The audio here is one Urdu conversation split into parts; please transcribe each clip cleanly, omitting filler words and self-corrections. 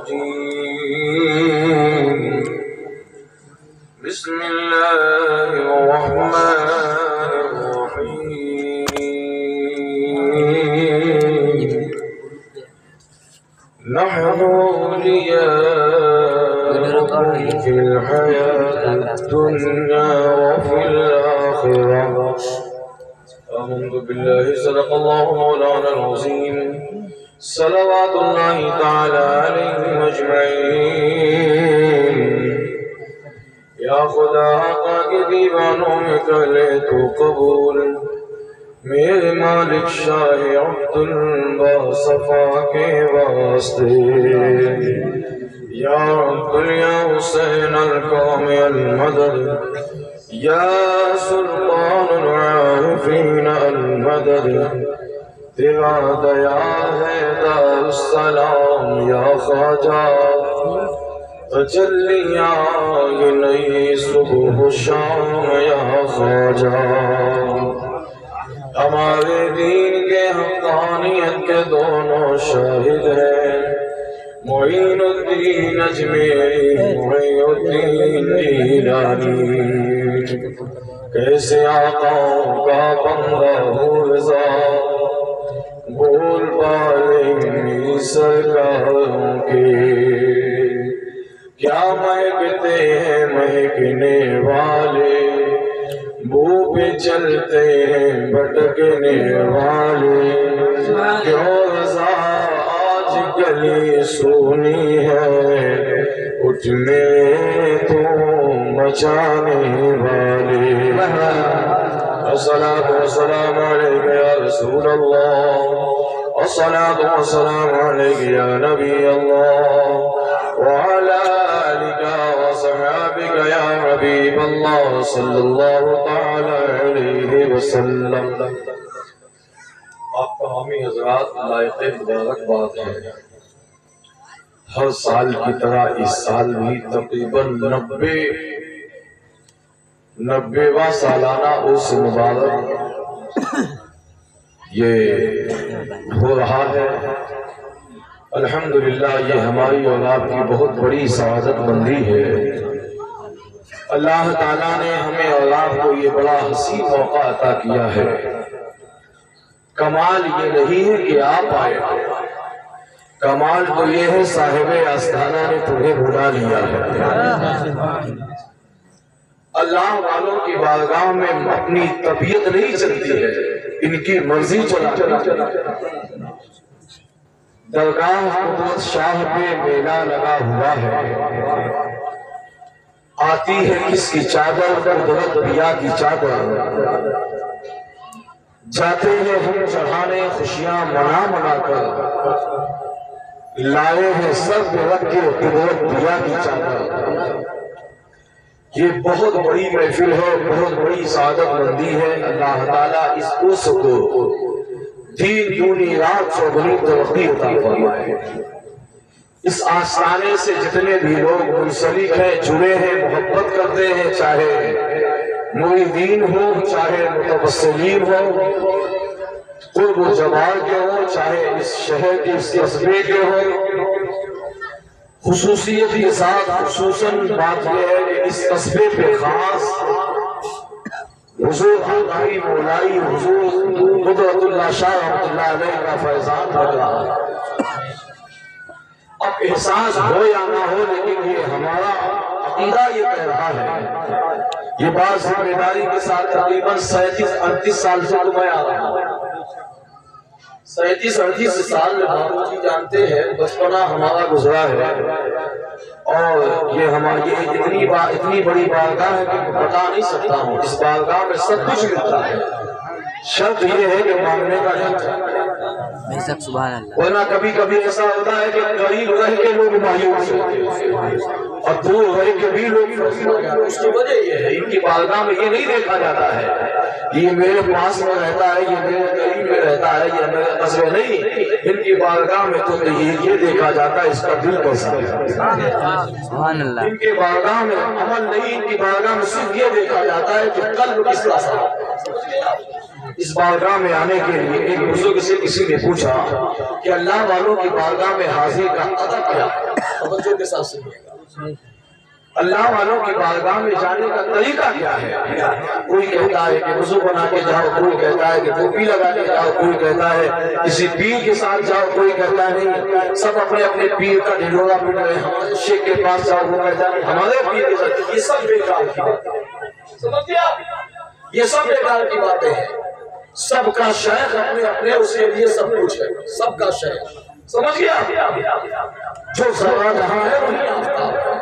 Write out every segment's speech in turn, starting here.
الرجيم بسم الله الرحمن الرحيم نحن أولياؤكم في الحياة الدنيا وفي الآخرة آمنت بالله صدق الله مولانا العظيم صلوات الله تعالى عليهم أجمعين یا خدا آقا کے دیوانوں میں کر لے تو قبول میرے مالک شاہ عبدالباصفا کے واسطے یا رب یا حسین القوم المدد یا سلطان العارفین المدد تیرا دیا ہے دار السلام یا خواجہ تجلیاں یہ نئی صبح و شام یا خواجہ ہمارے دین کے حقانیت کے دونوں شاہد ہیں معین الدین اجمیری معین الدین جیلانی کیسے آقاؤں کا بندہ ہو رضا بول بالیں سرکاروں کے کیا مہکتے ہیں مہکنے والے بو پہ چلتے ہیں بھٹکنے والے کیوں رضا آج گلی سونی ہے اٹھنے تو بچانے والے الصلاة والسلام علیک یا رسول اللہ الصلاة والسلام علیک یا نبی اللہ وعلى آلك وصحابك يا حبيب الله صلى الله تعالى عليه وسلم آپ تمامی حضرات لائق مبارکباد ہیں ہر سال کی طرح اس سال بھی تقریباً 90واں سالانہ عرس مبارک یہ ہو رہا ہے الحمدللہ یہ ہماری اولاد کی بہت بڑی سعادت مندی ہے اللہ تعالیٰ نے ہمیں اولاد کو یہ بڑا حسین موقع عطا کیا ہے کمال یہ نہیں ہے کہ آپ آئے کمال تو یہ ہے صاحب آستانہ نے تمہیں بلا لیا ہے اللہ والوں کی بارگاہ میں اپنی طبیعت نہیں چلتی ہے ان کی مرضی چلاتی ہے درگاہ قدرت شاہ پہ میلہ لگا ہوا ہے آتی ہے کس کی چادر قدرت بیا کی چادر جاتے ہیں ہم چڑھانے خوشیاں منا منا کر لائے ہیں سب رکھ کے قدرت بیا کی چادر یہ بہت بڑی محفل ہے بہت بڑی سعادت مندی ہے اللہ تعالیٰ اس عرس کو دین دونی رات چوگنی ترقی عطا فرمائے اس آستانے سے جتنے بھی لوگ منسلک ہیں جڑے ہیں محبت کرتے ہیں چاہے مریدین ہو چاہے متوسلین ہو قرب و جوار کے ہو چاہے اس شہر کے اس قصبے کے ہو خصوصیت کے ساتھ خصوصاً بات یہ ہے کہ اس قصبے پہ خاص حضور آقائی مولائی حضور قدرت اللہ شاہ رحمت اللہ علیہ کا فیضان بڑھ رہا ہے اب احساس ہو یا نہ ہو لیکن یہ ہمارا عقیدہ یہ کہہ رہا ہے یہ بات ذمہ داری کے ساتھ تقریباً 37-38 سال سے میں آ رہا ہوں 37-38 سال میں بابو جی جانتے ہیں بچپنا ہمارا گزرا ہے اور یہ ہماری اتنی بڑی بارگاہ ہے کہ بتا نہیں سکتا ہوں اس بارگاہ میں سب کچھ ملتا ہے شرط یہ ہے کہ مانگنے کا نہیں ورنہ کبھی کبھی ایسا ہوتا ہے کہ قریب رہ کے لوگ مایوس ہوتے ہیں اور دور رہ کے بھی لوگ اس کی وجہ یہ ہے ان کی بارگاہ میں یہ نہیں دیکھا جاتا ہے یہ میرے پاس میں رہتا ہے یہ میرے قریب میں رہتا ہے یہ میرے قصبے نہیں ان کی بارگاہ میں تو یہ دیکھا جاتا ہے اس کا دل کیسا ہے ان کی بارگاہ میں عمل نہیں ان کی بارگاہ میں صرف یہ دیکھا جاتا ہے کہ قلب کس کا ساتھ اس بارگاہ میں آنے کے لیے ایک بزرگ سے کسی نے پوچھا کہ اللہ والوں کی بارگاہ میں حاضری کا ادب کیا توجہ کے ساتھ سنیے گا، اللہ والوں کی بارگاہ میں جانے کا طریقہ کیا ہے؟ کوئی کہتا ہے کہ وضو بنا کے جاؤ، کوئی کہتا ہے کہ ٹوپی لگا کے جاؤ، کوئی کہتا ہے کسی پیر کے ساتھ جاؤ، کوئی کہتا ہے نہیں سب اپنے اپنے پیر کا ڈھنڈورا پیٹ رہے ہیں، ہمارے شیخ کے پاس جاؤ، وہ کہتا ہے ہمارے پیر کے ساتھ۔ یہ سب بیکار کی باتیں، سمجھتے آپ؟ یہ سب بیکار کی باتیں ہیں۔ سب کا شیخ اپنے اپنے اس کے لیے سب کچھ ہے، سب کا شیخ، سمجھ گیا؟ جو ذرا جہاں ہے وہی آفتاب ہے،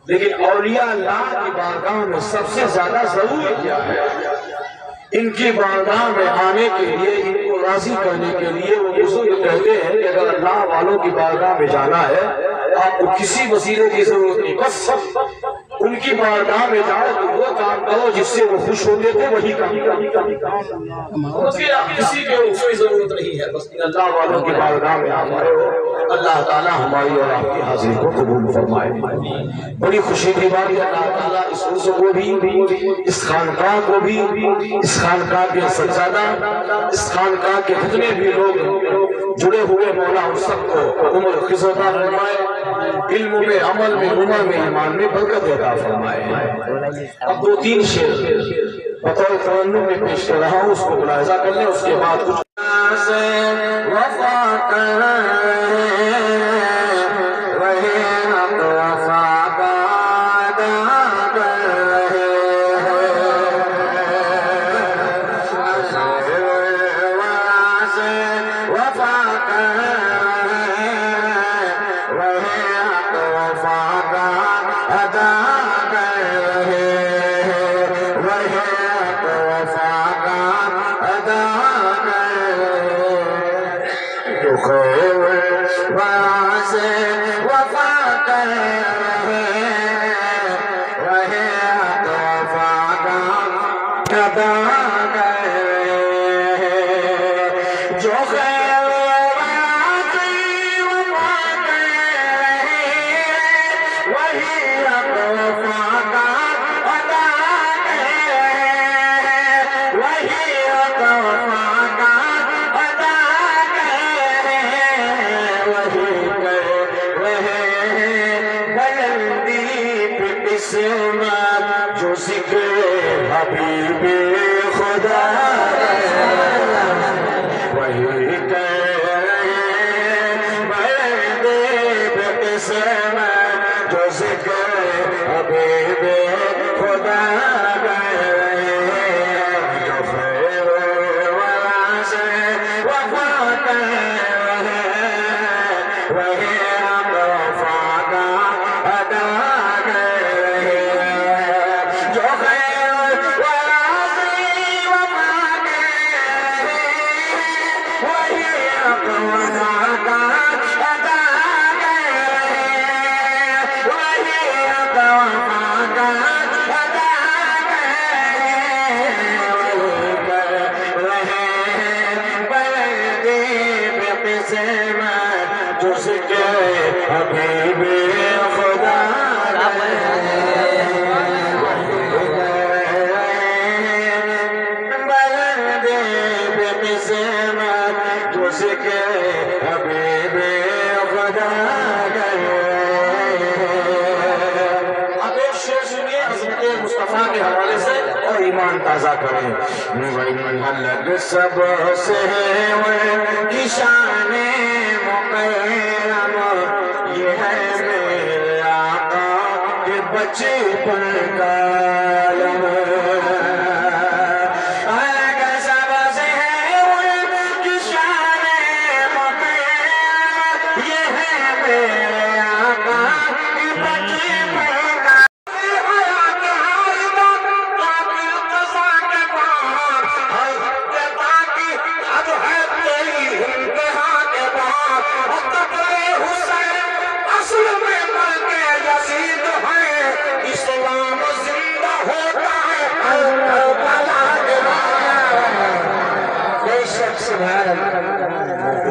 لیکن اولیاء اللہ کی بارگاہ میں سب سے زیادہ ضروری کیا ہے؟ ان کی بارگاہ میں آنے کے لیے، ان کو راضی کرنے کے لیے وہ بزرگ کہتے ہیں کہ اگر اللہ والوں کی بارگاہ میں جانا ہے آپ کو کسی وسیلے کی ضرورت نہیں، بس ان کی بارگاہ میں جاؤ تو وہ کام کرو جس سے وہ خوش ہوتے تھے، وہی کام کرو، کسی کے کوئی ضرورت نہیں ہے، بس اللہ والوں کی بارگاہ میں آپ آئے ہو۔ اللہ تعالیٰ ہماری اور آپ کی حاضری کو قبول فرمائے۔ بڑی خوشی کی بات ہے، اللہ تعالیٰ اس عرص کو بھی، اس خانقاہ کو بھی، اس خانقاہ کے سجادہ، اس خانقاہ کے جتنے بھی لوگ جڑے ہوئے مولا ان سب کو عمر خزدہ فرمائے، علم میں، عمل میں، عمر میں، ایمان میں برکت عطا فرمائے۔ اب دو تین شعر بطور ترنم میں پیش کر رہا ہوں، اس کو ملاحظہ کر لیں، اس کے بعد کچھ جو ذکر حبیب خدا وہی جو ذکر حبیب خدا جو خیر ورا سے وفا وہی ہم وفا کا ادا تازہ کریں الگ سب سے کی شان مقرم یہ ہے میرے آقا کے بچپن کا علم الگ سب سے کی شان مقرم یہ ہے میرے آقا کے بچپن کا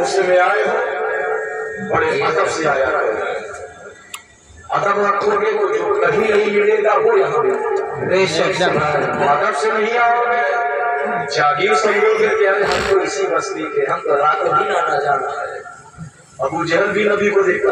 اس میں آئے ہو بڑے ادب سے آیا ادب رکھو گے تو جو کہیں نہیں ملے گا وہ یہاں ادب سے نہیں آؤ گے جاگیر سمجھو گے کہ ہم تو اسی مسئلے کے ہم تو رات ہی آنا جانا ہے۔ ابو جہل بھی نبی کو دیکھا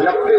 90